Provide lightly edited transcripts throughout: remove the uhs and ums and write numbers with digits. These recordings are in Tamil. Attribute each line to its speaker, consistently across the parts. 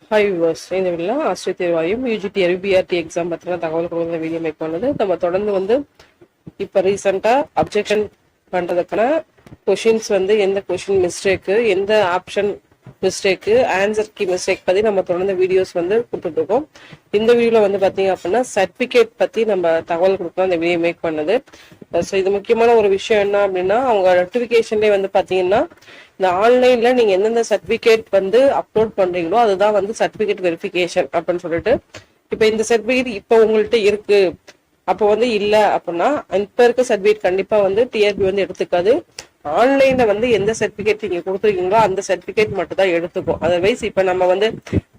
Speaker 1: ஹாய் வியூவர்ஸ், இந்த வீடியோவில் ஆசிரியர் தேர்வாயும் யூஜிடிஆர்பி பிஆர்டி எக்ஸாம் பற்றின தகவல் கொடுக்குற வீடியோ மேக் பண்ணது. நம்ம தொடர்ந்து இப்போ ரீசெண்டாக அப்ஜெக்ஷன் பண்ணுறதுக்கான கொஷின்ஸ் எந்த கொஷின் மிஸ்டேக்கு, எந்த option mistake, answer key mistake பற்றி நம்ம தொடர்ந்து வீடியோஸ் கொடுத்துட்ருக்கோம். இந்த வீடியோவில் பார்த்தீங்க அப்படின்னா சர்டிஃபிகேட் பற்றி நம்ம தகவல் கொடுக்குறோம் இந்த வீடியோ மேக் பண்ணது. ஸோ இது முக்கியமான ஒரு விஷயம் என்ன அப்படின்னா, அவங்க நோட்டிஃபிகேஷன்லேயே பார்த்தீங்கன்னா இந்த ஆன்லைன்ல நீங்க எந்தெந்த சர்டிபிகேட் அப்லோட் பண்றீங்களோ அதுதான் சர்டிபிகேட் வெரிஃபிகேஷன் அப்படின்னு சொல்லிட்டு. இப்ப இந்த சர்டிபிகேட் இப்ப உங்கள்கிட்ட இருக்கு, அப்போ இல்ல அப்படின்னா இப்ப இருக்க சர்டிபிகேட் கண்டிப்பா டிஆர்பி எடுத்துக்காது. ஆன்லைன்ல எந்த சர்டிபிகேட் நீங்க கொடுத்துருக்கீங்களோ அந்த சர்டிபிகேட் மட்டும் தான் எடுத்துக்கும். அதர்வைஸ் இப்ப நம்ம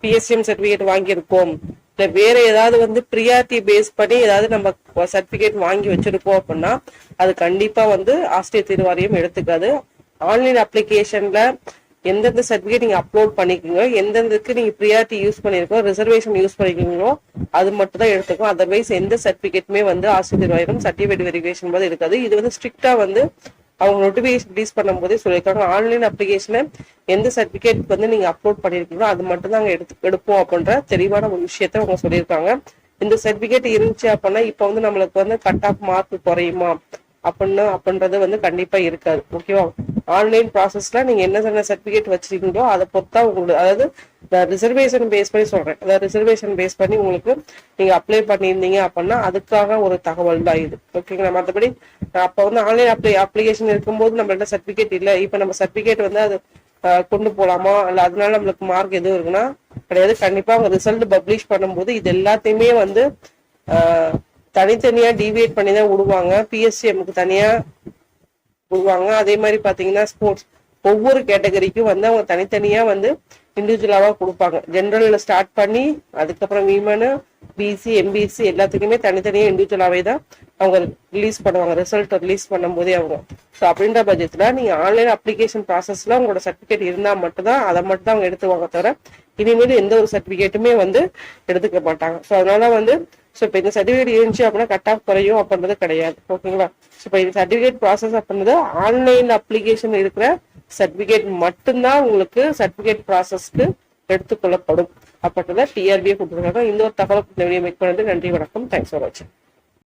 Speaker 1: பிஎஸ்சிஎம் சர்டிபிகேட் வாங்கியிருக்கோம், இல்ல வேற ஏதாவது ப்ரியாரிட்டி பேஸ் பண்ணி ஏதாவது நம்ம சர்டிபிகேட் வாங்கி வச்சிருக்கோம் அப்படின்னா அது கண்டிப்பா ஆசிரியர் தேர்வாரியம் எடுத்துக்காது. ஆன்லைன் அப்ளிகேஷன்ல எந்தெந்த சர்டிபிகேட் நீங்க அப்லோட் பண்ணிக்கீங்க, எந்தெந்தக்கு நீங்க ப்ரியாரிட்டி யூஸ் பண்ணிருக்கோம், ரிசர்வேஷன் யூஸ் பண்ணிருக்கீங்களோ அது மட்டும் தான் எடுத்துக்கும். அதர்வைஸ் எந்த சர்டிபிகேட்டுமே ஆசிரியர் தேர்வாயிரம் சர்டிபிகேட் வெரிஃபிகேஷன் போது இருக்காது. இது ஸ்ட்ரிக்டா அவங்க நோட்டிபிகேஷன் ரிலீஸ் பண்ணும் போதே சொல்லியிருக்காங்க, ஆன்லைன் அப்ளிகேஷனை எந்த சர்டிபிகேட் நீங்க அப்லோட் பண்ணிருக்கீங்களோ அது மட்டும் தான் அங்க எடுப்போம் அப்படின்ற தெளிவான ஒரு விஷயத்த அவங்க சொல்லியிருக்காங்க. இந்த சர்டிபிகேட் இருந்துச்சு அப்படின்னா இப்ப நம்மளுக்கு கட் ஆஃப் மார்க் குறையுமா அப்படின்றது கண்டிப்பா இருக்காது. ஓகேவா? ஆன்லைன் ப்ராசஸ்ல நீங்க என்ன சர்டிபிகேட் வச்சிருக்கீங்களோ அதை பொறுத்தா உங்களுக்கு, அதாவது ரிசர்வேஷன் பேஸ் பண்ணி சொல்றேன், அதாவது ரிசர்வேஷன் பேஸ் பண்ணி உங்களுக்கு நீங்க அப்ளை பண்ணியிருந்தீங்க அப்படின்னா அதுக்காக ஒரு தகவல் தான் இது. ஓகேங்களா? மற்றபடி அப்ப ஆன்லைன் அப்ளிகேஷன் இருக்கும்போது நம்மள்ட்ட சர்டிபிகேட் இல்லை, இப்ப நம்ம சர்டிபிகேட் அது கொண்டு போலாமா, இல்ல அதனால நம்மளுக்கு மார்க் எதுவும் இருக்குன்னா கிடையாது. கண்டிப்பா அவங்க ரிசல்ட் பப்ளிஷ் பண்ணும்போது இது எல்லாத்தையுமே தனித்தனியா டிவியேட் பண்ணி தான் விடுவாங்க. பிஎஸ்சிஎம்க்கு தனியா விடுவாங்க. அதே மாதிரி பாத்தீங்கன்னா ஸ்போர்ட்ஸ் ஒவ்வொரு கேட்டகரிக்கும் அவங்க தனித்தனியா இண்டிவிஜுவலாவா கொடுப்பாங்க. ஜெனரல்ல ஸ்டார்ட் பண்ணி அதுக்கப்புறம் விமனு, பிசி, எம்பிசி எல்லாத்துக்குமே தனித்தனியா இண்டிவிஜுவலாவே தான் அவங்க ரிலீஸ் பண்ணுவாங்க, ரிசல்ட் ரிலீஸ் பண்ணும் போதே அவங்க. ஸோ அப்படின்ற பட்சத்துல நீங்க ஆன்லைன் அப்ளிகேஷன் ப்ராசஸ்ல உங்களோட சர்டிபிகேட் இருந்தா மட்டும்தான் அதை மட்டும் தான் அவங்க எடுத்துவாங்க, தவிர இனிமேல் எந்த ஒரு சர்டிபிகேட்டுமே எடுத்துக்க மாட்டாங்க. ஸோ அதனால ஸோ இப்போ இந்த சர்டிஃபிகேட் இருந்துச்சு அப்படின்னா கட் ஆஃப் குறையும் அப்படின்றது கிடையாது. ஓகேங்களா? ஸோ இப்போ இந்த சர்டிஃபிகேட் ப்ராசஸ் அப்படின்றது ஆன்லைன் அப்ளிகேஷன் இருக்கிற சர்டிஃபிகேட் மட்டும்தான் உங்களுக்கு சர்டிஃபிகேட் ப்ராசஸ்க்கு எடுத்துக்கொள்ளப்படும் அப்படின்றத டிஆர்பியை கொடுத்துருக்காங்க. இந்த ஒரு தகவல் மேக் பண்ணது. நன்றி, வணக்கம். தேங்க்ஸ் ஃபார் வாட்சிங்.